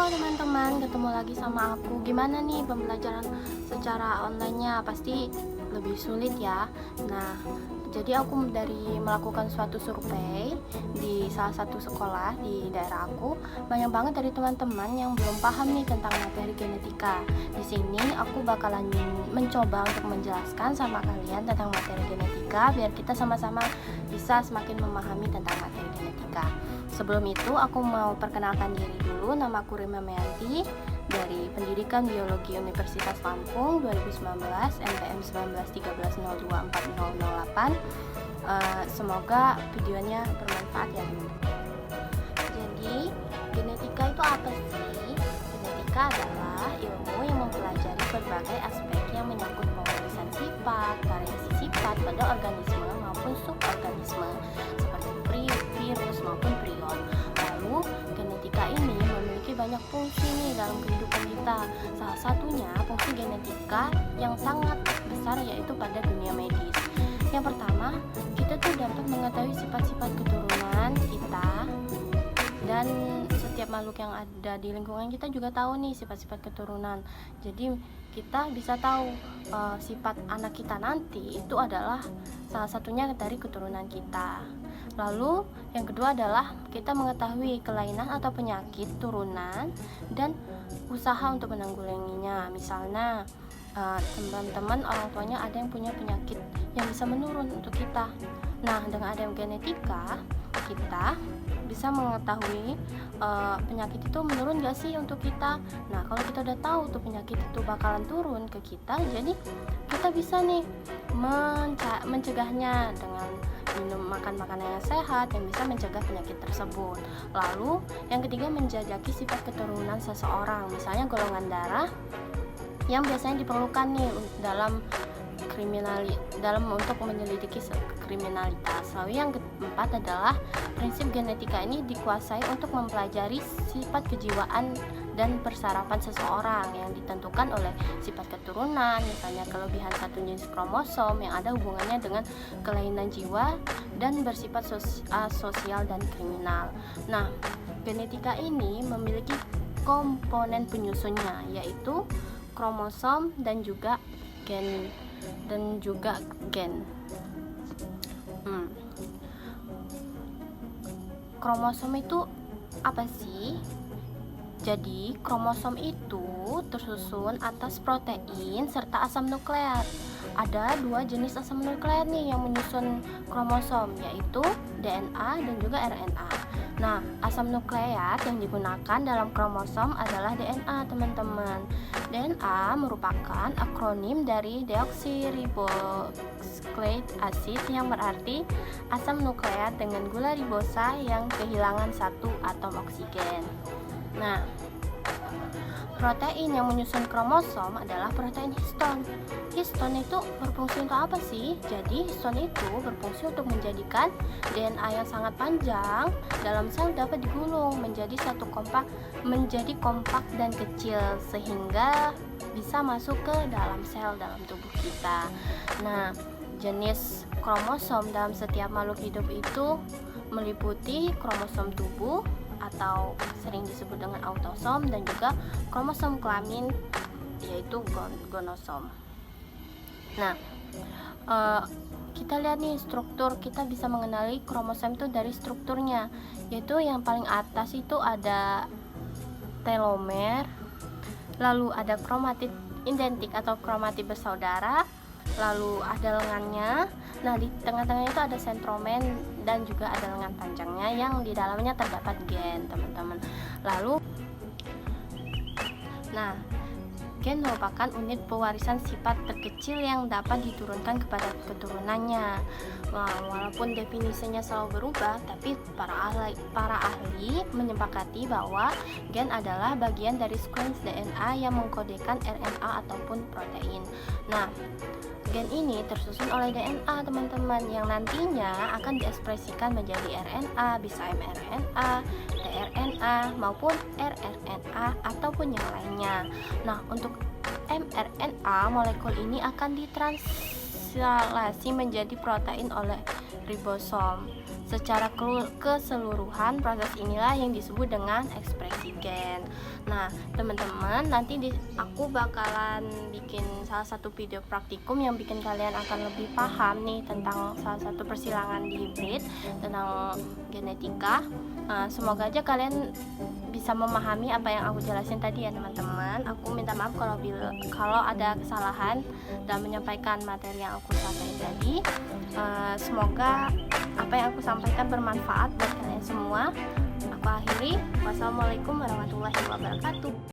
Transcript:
teman-teman, ketemu lagi sama aku. Gimana nih pembelajaran secara online-nya? Pasti lebih sulit ya. Nah, jadi aku dari melakukan suatu survei di salah satu sekolah di daerah aku, banyak banget dari teman-teman yang belum paham nih tentang materi genetika. Di sini aku bakalan mencoba untuk menjelaskan sama kalian tentang materi genetika biar kita sama-sama bisa semakin memahami tentang materi genetika. Sebelum itu aku mau perkenalkan diri dulu. Nama aku Rima Meyanti dari Pendidikan Biologi Universitas Lampung 2019 NPM 1913024008. Semoga videonya bermanfaat ya. Jadi genetika itu apa sih? Genetika adalah ilmu yang mempelajari berbagai aspek yang menyangkut pemeriksaan sifat, variasi sifat pada organisme maupun suborganisme seperti virus maupun prion. Lalu genetika ini memiliki banyak fungsi nih dalam kehidupan kita. Salah satunya fungsi genetika yang sangat besar yaitu pada dunia medis. Yang pertama, kita tuh dapat mengetahui sifat-sifat keturunan kita, dan setiap makhluk yang ada di lingkungan kita juga tahu nih sifat-sifat keturunan. Jadi kita bisa tahu sifat anak kita nanti itu adalah salah satunya dari keturunan kita. Lalu yang kedua adalah kita mengetahui kelainan atau penyakit turunan dan usaha untuk menanggulanginya. Misalnya teman-teman orang tuanya ada yang punya penyakit yang bisa menurun untuk kita. Nah, dengan ada genetika kita bisa mengetahui penyakit itu menurun gak sih untuk kita. Nah, kalau kita udah tahu tuh penyakit itu bakalan turun ke kita, jadi kita bisa nih mencegahnya dengan makan makanan yang sehat yang bisa mencegah penyakit tersebut. Lalu yang ketiga, menjajaki sifat keturunan seseorang, misalnya golongan darah yang biasanya diperlukan nih dalam untuk menyelidiki kriminalitas. Lalu yang keempat adalah prinsip genetika ini dikuasai untuk mempelajari sifat kejiwaan dan persarapan seseorang yang ditentukan oleh sifat keturunan, misalnya kelebihan satu jenis kromosom yang ada hubungannya dengan kelainan jiwa dan bersifat sosial dan kriminal. Nah, genetika ini memiliki komponen penyusunnya yaitu kromosom dan juga gen. Kromosom itu apa sih? Jadi kromosom itu tersusun atas protein serta asam nukleat. Ada dua jenis asam nukleat nih yang menyusun kromosom, yaitu DNA dan juga RNA. Nah, asam nukleat yang digunakan dalam kromosom adalah DNA, teman-teman. DNA merupakan akronim dari deoksiribosnucleic acid yang berarti asam nukleat dengan gula ribosa yang kehilangan satu atom oksigen. Nah, protein yang menyusun kromosom adalah protein histon. Histon itu berfungsi untuk apa sih? Jadi histon itu berfungsi untuk menjadikan DNA yang sangat panjang dalam sel dapat digulung menjadi kompak dan kecil sehingga bisa masuk ke dalam sel dalam tubuh kita. Nah, jenis kromosom dalam setiap makhluk hidup itu meliputi kromosom tubuh atau sering disebut dengan autosom dan juga kromosom kelamin yaitu gonosom. Nah, kita lihat nih struktur, kita bisa mengenali kromosom itu dari strukturnya, yaitu yang paling atas itu ada telomer, lalu ada kromatid identik atau kromatid bersaudara, lalu ada lengannya. Nah, di tengah-tengahnya itu ada sentromen dan juga ada lengan panjangnya yang di dalamnya terdapat gen, teman-teman. Lalu gen merupakan unit pewarisan sifat terkecil yang dapat diturunkan kepada keturunannya. Nah, walaupun definisinya selalu berubah, tapi para ahli menyepakati bahwa gen adalah bagian dari sequence DNA yang mengkodekan RNA ataupun protein. Nah, gen ini tersusun oleh DNA, teman-teman, yang nantinya akan diekspresikan menjadi RNA, bisa mRNA, tRNA maupun rRNA ataupun yang lainnya. Nah, untuk mRNA, molekul ini akan ditranslasi menjadi protein oleh ribosom. Secara keseluruhan, proses inilah yang disebut dengan ekspresi gen. Nah, teman-teman, nanti aku bakalan bikin salah satu video praktikum yang bikin kalian akan lebih paham nih tentang salah satu persilangan di hibrid, tentang genetika. Semoga aja kalian bisa memahami apa yang aku jelasin tadi ya teman-teman. Aku minta maaf kalau ada kesalahan dalam menyampaikan materi yang aku sampaikan tadi. Semoga apa yang aku sampaikan bermanfaat buat kalian semua. Aku akhiri. Wassalamualaikum warahmatullahi wabarakatuh.